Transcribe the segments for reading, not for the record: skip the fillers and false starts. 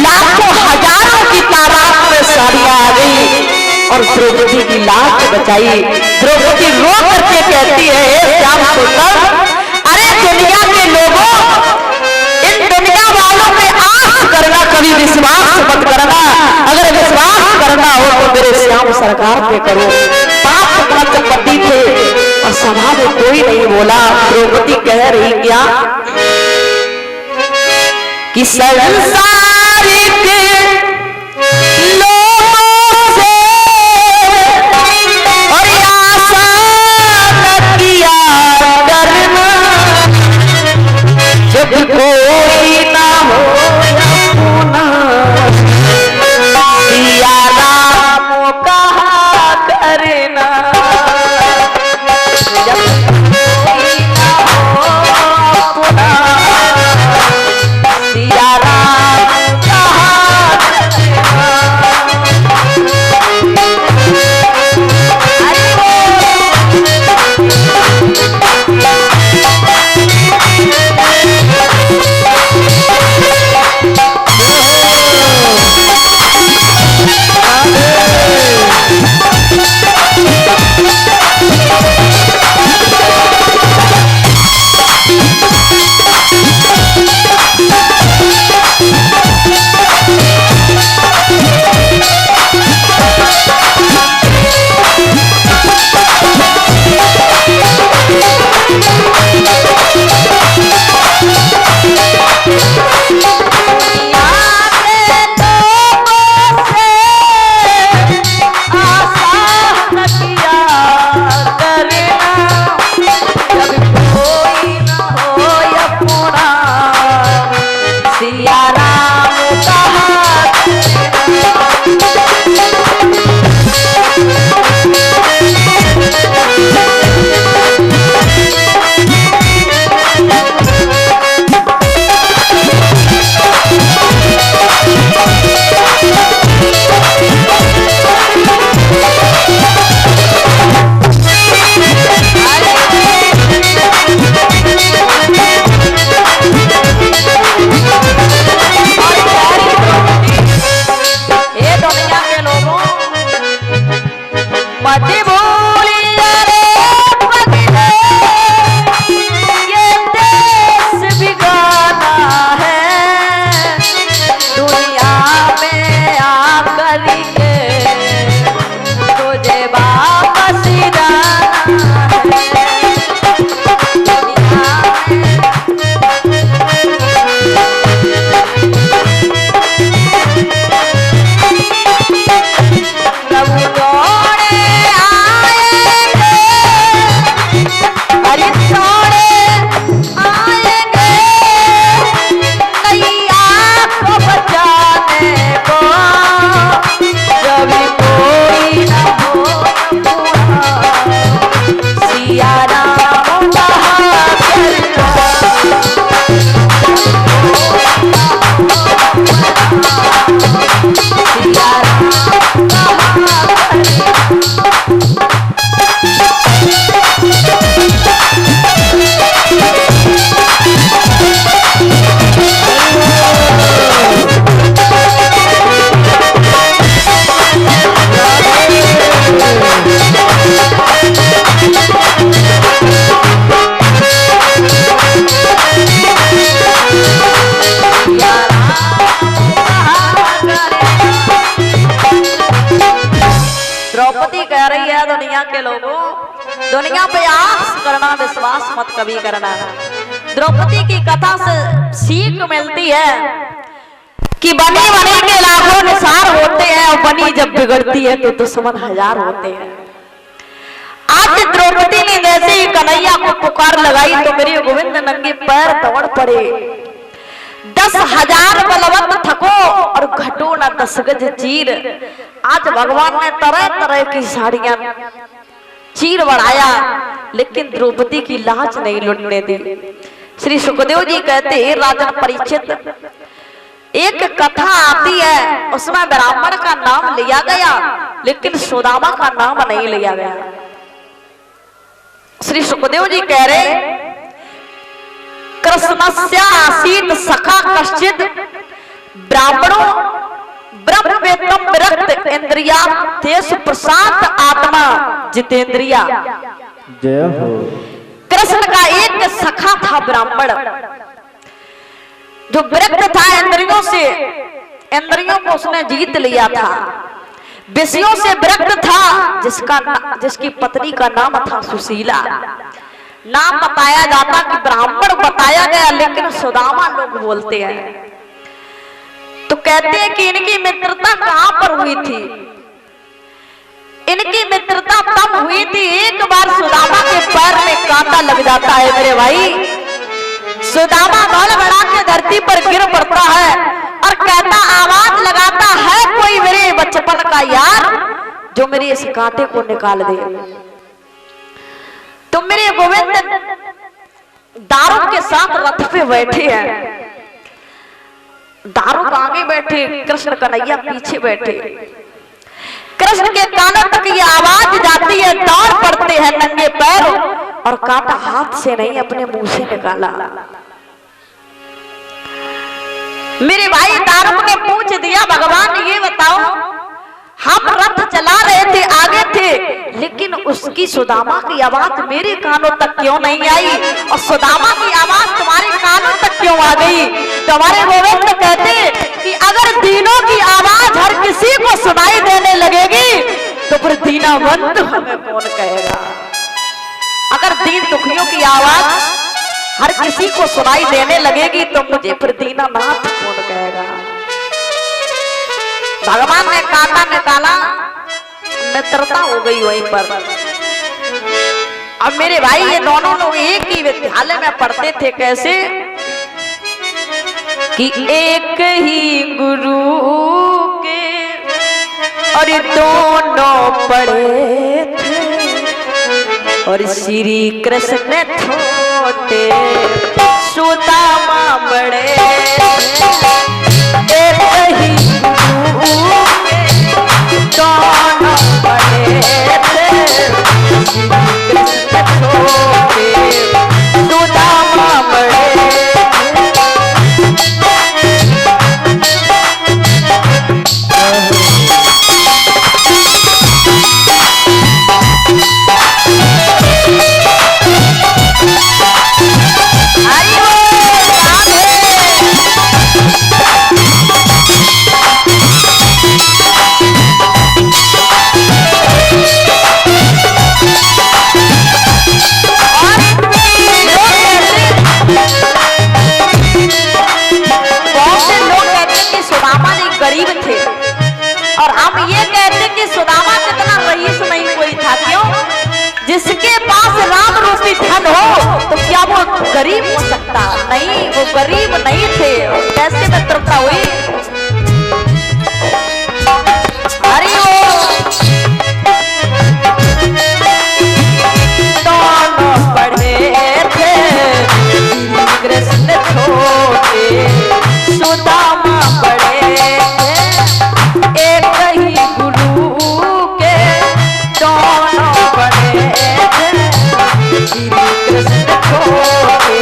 लाखों हजारों की तादाद में साड़ियां आ गई और द्रौपदी की लाश बचाई। द्रौपदी रो करके कहती है, हे श्याम सुंदर, अरे दुनिया के लोगों, इन दुनिया वालों पे आस करना, कभी विश्वास मत करना। अगर विश्वास करना हो तो मेरे श्याम सरकार पे करो। पाप का पति थे और सभा में कोई नहीं बोला। द्रौपदी कह रही क्या कि संसारिक लोगों से और आशा न किया करना, जब कोई ना हो अपना, सिया राम कहा करना, जब कोई ना हो अपना, सिया राम कहा दुनिया के लोगों, दुनिया पे आस करना, विश्वास मत कभी करना। द्रौपदी की कथा से सीख मिलती है कि बनी बनी के लाखों निसार होते हैं और बनी जब बिगड़ती है तो दुश्मन हजार होते हैं। आज द्रौपदी ने जैसे ही कन्हैया को पुकार लगाई तो मेरे गोविंद नंगे पैर दौड़ पड़े। 10,000 बलवंत थको और घटो न 10 गज चीर। आज भगवान ने तरह तरह की साड़ियां चीर बढ़ाया लेकिन द्रौपदी की लाज नहीं लुटने दी। श्री सुखदेव जी कहते हैं राजन परीक्षित, एक कथा आती है उसमें ब्राह्मण का नाम लिया गया लेकिन सुदामा का नाम नहीं लिया गया। श्री सुखदेव जी कह रहे कृष्णस्य आसीत सखा कश्चित ब्राह्मणों ब्रह्मवेत्तम विरक्त इंद्रिया तेज प्रशांत आत्मा जितेंद्रिया। जय हो। कृष्ण का एक सखा था ब्राह्मण, जो विरक्त था इंद्रियों से, इंद्रियों को उसने जीत लिया था। विषयों से विरक्त था, जिसकी पत्नी का नाम था सुशीला। नाम बताया जाता कि ब्राह्मण बताया गया, लेकिन सुदामा लोग बोलते हैं। तो कहते हैं कि इनकी मित्रता कहां पर हुई थी? इनकी मित्रता तब हुई थी, एक बार सुदामा के पैर में कांटा लग जाता है मेरे भाई। सुदामा बल बढ़ा के धरती पर गिर पड़ता है और कहता, आवाज लगाता है, कोई मेरे बचपन का यार जो मेरे इस कांटे को निकाल दे। तो मेरे गोविंद दारू के साथ रथ पे बैठे हैं, दारू आगे बैठे, कृष्ण कन्हैया पीछे बैठे। कृष्ण के कानों तक ये आवाज जाती है, दौड़ पड़ते हैं नंगे पैर और कांटा हाथ से नहीं अपने मुंह से निकाला। मेरे भाई दारू ने पूछ दिया, भगवान ये बताओ, हम रथ चला रहे थे, आगे थे, लेकिन उसकी सुदामा की आवाज मेरे कानों तक क्यों नहीं आई और सुदामा की आवाज तुम्हारे कानों तक क्यों आ गई? तुम्हारे गोविंद कहते कि अगर दीनों की आवाज हर किसी को सुनाई देने लगेगी तो फिर दीनावंत हमें कौन कहेगा? अगर दीन दुखियों की आवाज हर किसी को सुनाई देने लगेगी तो मुझे फिर दीनानाथ कौन कहेगा? भगवान ने कांटा निकाला, मित्रता हो गई वहीं पर। अब मेरे भाई ये दोनों लोग एक ही विद्यालय में पढ़ते थे। कैसे कि एक ही गुरु के और दोनों पढ़े थे और श्री कृष्ण छोटे सुदामा बड़े। एक ही गुरु के दोनों पढ़े थे, कृष्ण छोटे सुदामा बड़े। जिसके पास राम रूपी धन हो तो क्या वो गरीब हो सकता? नहीं, वो गरीब नहीं थे। कैसे मित्रता हुई? हरि दोनों पढ़े थे, कृष्ण छोटे सुदामा बड़े थे। एक ही गुरु के दोनों पढ़े थे, कृष्ण छोटे।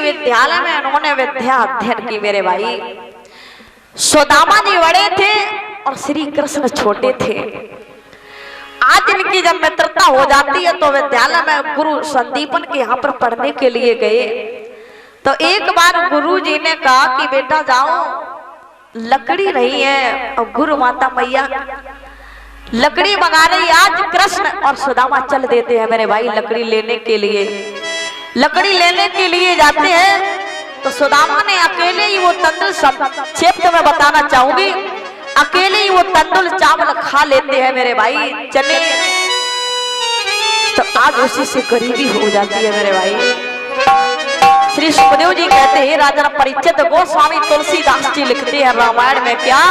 विद्यालय में उन्होंने विद्या अध्ययन की। मेरे भाई सुदामा जी बड़े थे और श्री कृष्ण छोटे थे। आज इनकी जब मित्रता हो जाती है तो विद्यालय में गुरु संदीपन के यहाँ पर पढ़ने के लिए गए। तो एक बार गुरु जी ने कहा कि बेटा जाओ लकड़ी नहीं है और गुरु माता मैया लकड़ी मंगा रही। आज कृष्ण और सुदामा चल देते हैं मेरे भाई लकड़ी लेने के लिए। लकड़ी लेने के लिए जाते हैं तो सुदामा ने अकेले ही वो तंदुल, संक्षेप में बताना चाहूंगी, अकेले ही वो तंदुल चावल खा लेते हैं मेरे भाई चने। तो आज उसी से गरीबी हो जाती है मेरे भाई। श्री सुखदेव जी कहते हैं राजा परिचित गोस्वामी तुलसीदास जी लिखते हैं रामायण में क्या